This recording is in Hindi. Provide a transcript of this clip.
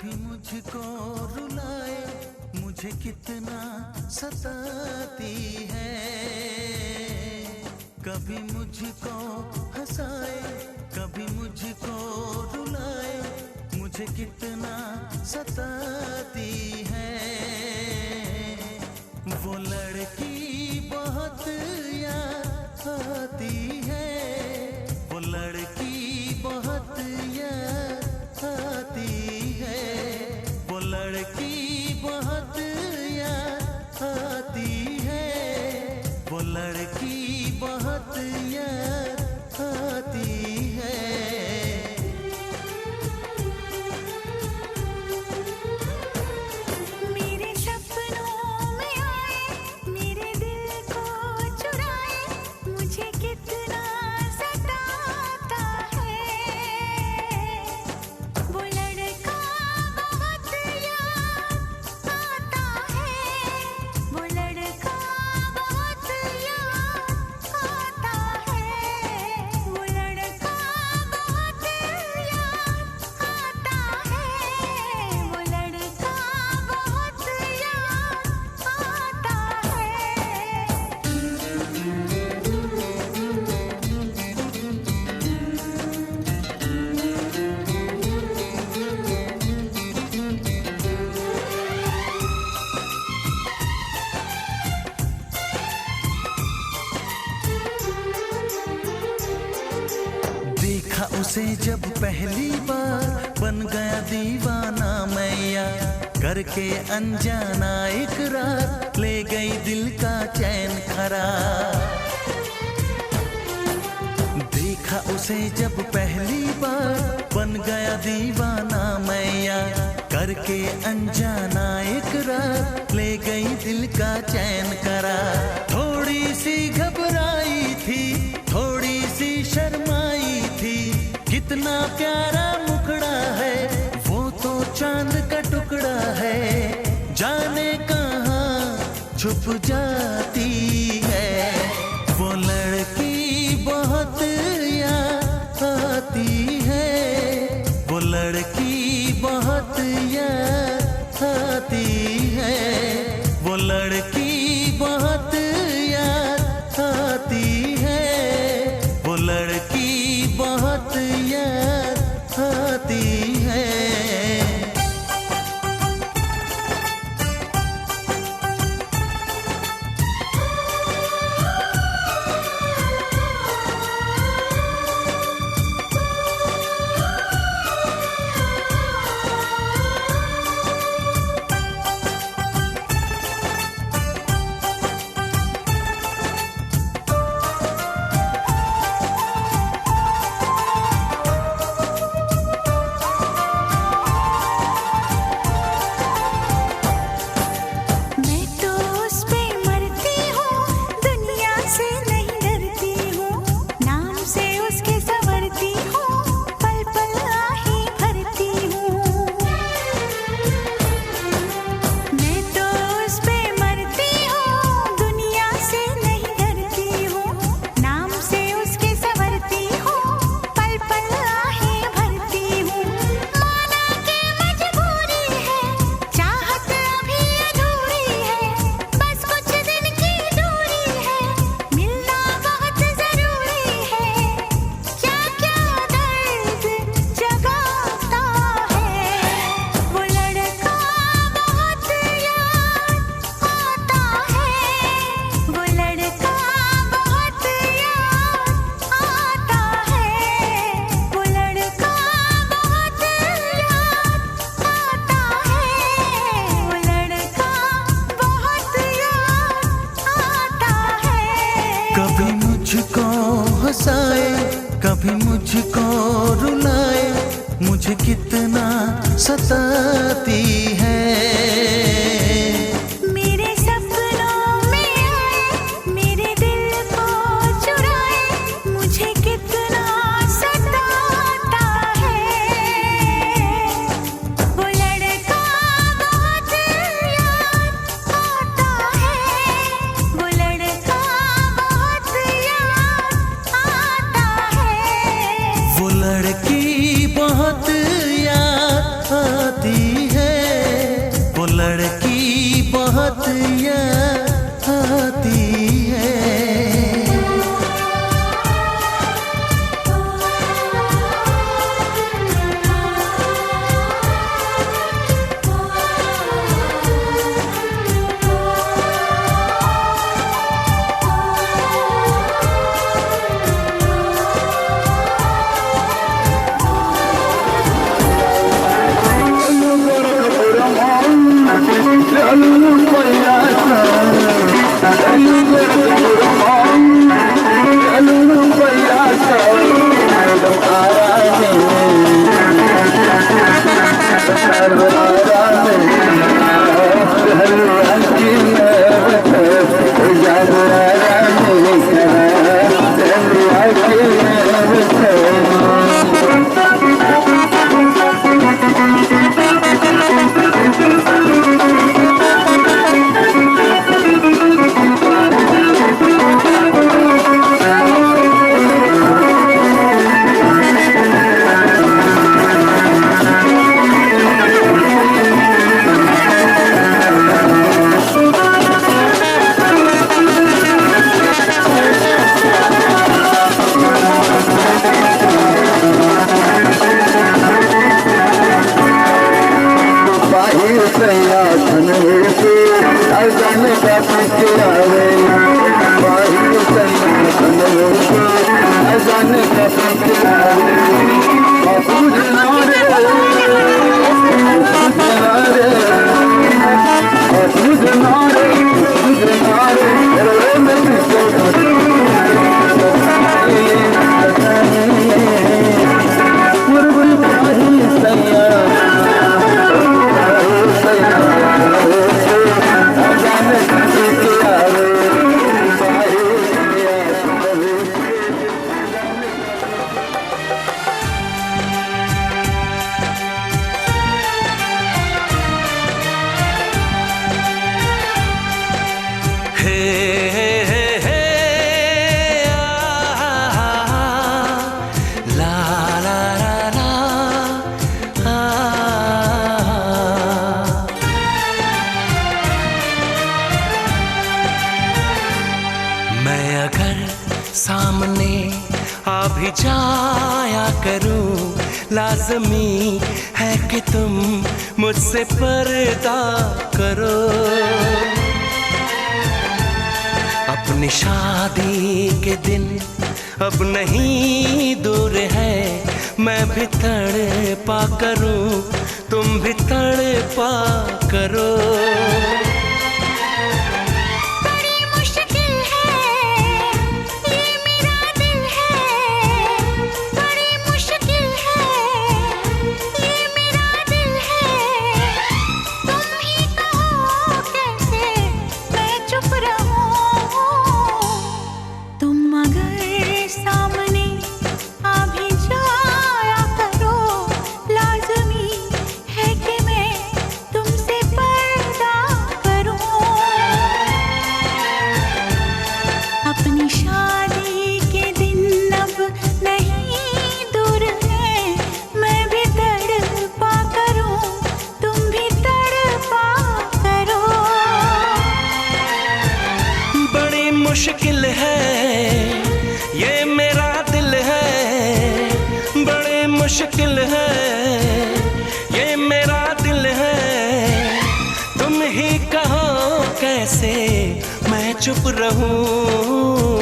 कभी मुझको रुलाए, मुझे कितना सताती है। कभी मुझको हंसाए, कभी मुझको रुलाए, मुझे कितना सताती है। वो लड़की बहुत याद आती है, वो लड़की बहुत याद आती है, वो लड़की बहुत याद आती है, वो लड़की बहुत याद आती है। मेरे सपनों में आए, मेरे दिल को चुराए, मुझे कितना सताता है। वो लड़का बहुत याद आता है, वो लड़का बहुत याद आता है, वो लड़का बहुत याद आता है, वो लड़का बहुत याद आता देखा उसे जब पहली बार, बन गया दीवाना मैया, करके अनजाना इकरार, ले गई दिल का चैन करार। देखा उसे जब पहली बार, बन गया दीवाना मैया, करके अनजाना इकरार, ले गई दिल का चैन करार। थोड़ी सी घबराई थी, थोड़ी सी शर्माई थी, कितना प्यारा मुखड़ा है, वो तो चांद का टुकड़ा है, जाने कहाँ छुप जाती है। वो लड़की बहुत याद आती है, वो लड़की बहुत याद आती है, वो लड़की बहुत याद आती है, वो लड़की बहुत याद आती है। मैं तो उस पे मरती हूँ, दुनिया से नहीं डरती हूँ, नाम से उसके संवरती हूँ, पल पल आहे भरती हूँ। मैं तो उस पे मरती हूँ, दुनिया से नहीं डरती हूँ, नाम से उसके संवरती हूँ, पल पल आहे भरती हूँ। माना के मजबूरी है, चाहत अभी अधूरी है, बस कुछ दिन की दूरी है, मिलना बहुत जरूरी है। क्या क्या दर्द जगाता है, वो लड़का बहुत याद आता है, वो लड़का बहुत याद आता है, वो लड़का बहुत याद आता है, वो लड़का बहुत याद आता है। कभी मुझको हंसाए, कभी मुझको रुलाए, मुझे कितना सताती है। मेरे सपनों में आए, मेरे दिल को चुराए, मुझे कितना सताता है। वो लड़का बहुत याद आता है, वो लड़का बहुत याद आता है, वो लड़की बहुत याद आती सामने आ भी जाया करूं, लाज़मी है कि तुम मुझसे पर्दा करो। अपनी शादी के दिन अब नहीं दूर है, मैं भी तड़पा करूं, तुम भी तड़पा करो। मुश्किल है ये मेरा दिल है, बड़े मुश्किल है ये मेरा दिल है। तुम ही कहो कैसे मैं चुप रहूं।